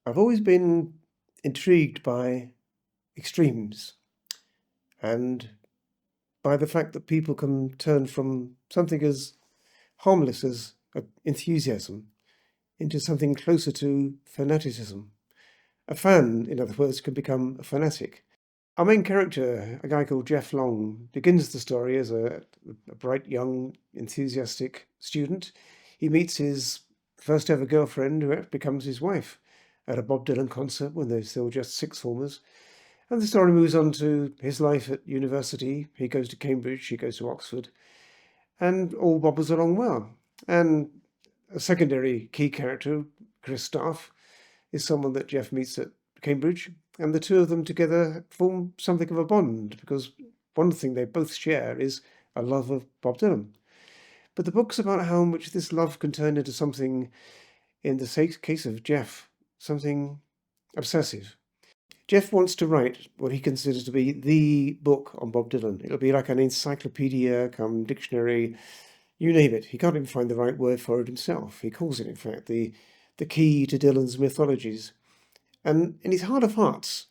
I've always been intrigued by extremes and by the fact that people can turn from something as harmless as enthusiasm into something closer to fanaticism. A fan, in other words, can become a fanatic. Our main character, a guy called Jeff Long, begins the story as a bright, young, enthusiastic student. He meets his first ever girlfriend, who becomes his wife, at a Bob Dylan concert when they're still just sixth formers. And the story moves on to his life at university. He goes to Cambridge, she goes to Oxford, and all bobbles along well. And a secondary key character, Chris Staff, is someone that Jeff meets at Cambridge, and the two of them together form something of a bond, because one thing they both share is a love of Bob Dylan. But the book's about how much this love can turn into something, in the case of Jeff, something obsessive. Jeff wants to write what he considers to be the book on Bob Dylan. It'll be like an encyclopedia, come dictionary, you name it. He can't even find the right word for it himself. He calls it, in fact, the key to Dylan's mythologies. And in his heart of hearts,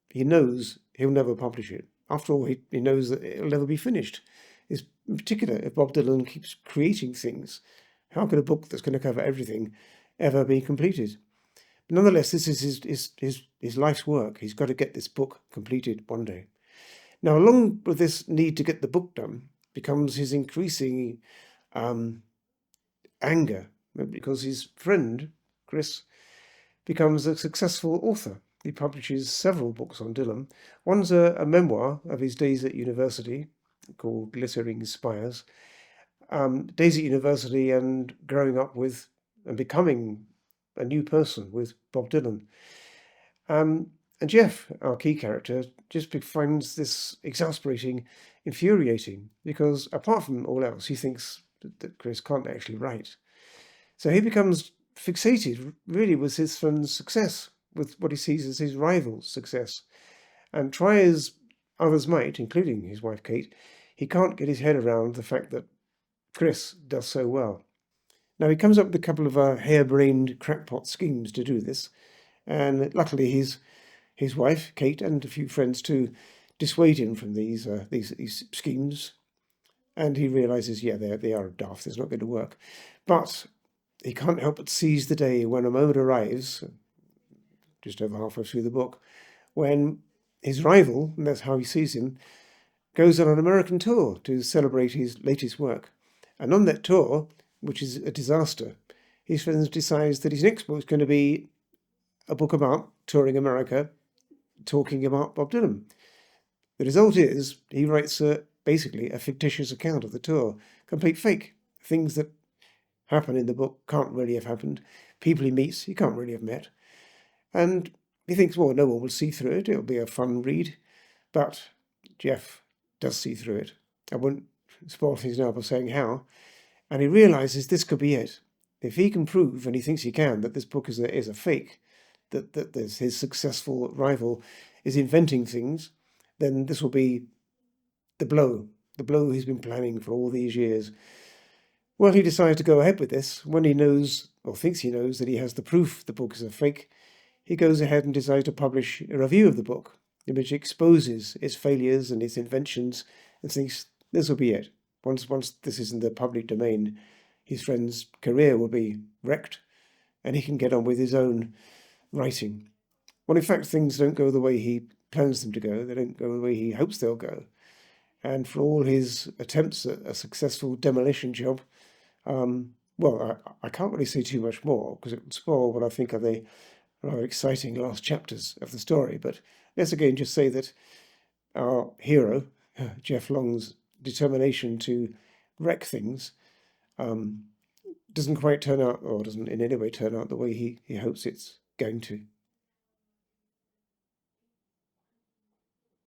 he knows he'll never publish it. After all, he knows that it'll never be finished. In particular, if Bob Dylan keeps creating things, how could a book that's going to cover everything ever be completed? But nonetheless, this is his life's work. He's got to get this book completed one day. Now, along with this need to get the book done, becomes his increasing anger, because his friend, Chris, becomes a successful author. He publishes several books on Dylan. One's a memoir of his days at university called Glittering Spires. Days at university and growing up with and becoming a new person with Bob Dylan. And Jeff, our key character, just finds this exasperating, infuriating, because apart from all else, he thinks that Chris can't actually write. So he becomes fixated really with his friend's success, with what he sees as his rival's success. And try as others might, including his wife Kate, he can't get his head around the fact that Chris does so well. Now he comes up with a couple of harebrained crackpot schemes to do this, and luckily his wife Kate and a few friends too dissuade him from these schemes, and he realizes, yeah, they are daft. It's not going to work, but he can't help but seize the day when a moment arrives, just over halfway through the book, when his rival, and that's how he sees him, goes on an American tour to celebrate his latest work. And on that tour, which is a disaster, his friends decides that his next book is going to be a book about touring America, talking about Bob Dylan. The result is he writes basically a fictitious account of the tour, complete fake. Things that happen in the book can't really have happened. People he meets, he can't really have met. And he thinks, well, no one will see through it. It'll be a fun read. But Jeff does see through it. I won't spoil things now by saying how. And he realizes this could be it. If he can prove, and he thinks he can, that this book is a fake, that his successful rival is inventing things, then this will be the blow he's been planning for all these years. Well, he decides to go ahead with this. When he knows, or thinks he knows, that he has the proof the book is a fake, he goes ahead and decides to publish a review of the book, in which he exposes its failures and its inventions, and thinks this will be it. Once this is in the public domain, his friend's career will be wrecked, and he can get on with his own writing. Well, in fact, things don't go the way he plans them to go. They don't go the way he hopes they'll go. And for all his attempts at a successful demolition job, well, I can't really say too much more because it would spoil what I think are the rather exciting last chapters of the story. But let's again just say that our hero, Jeff Long's determination to wreck things, doesn't quite turn out, or doesn't in any way turn out the way he hopes it's going to.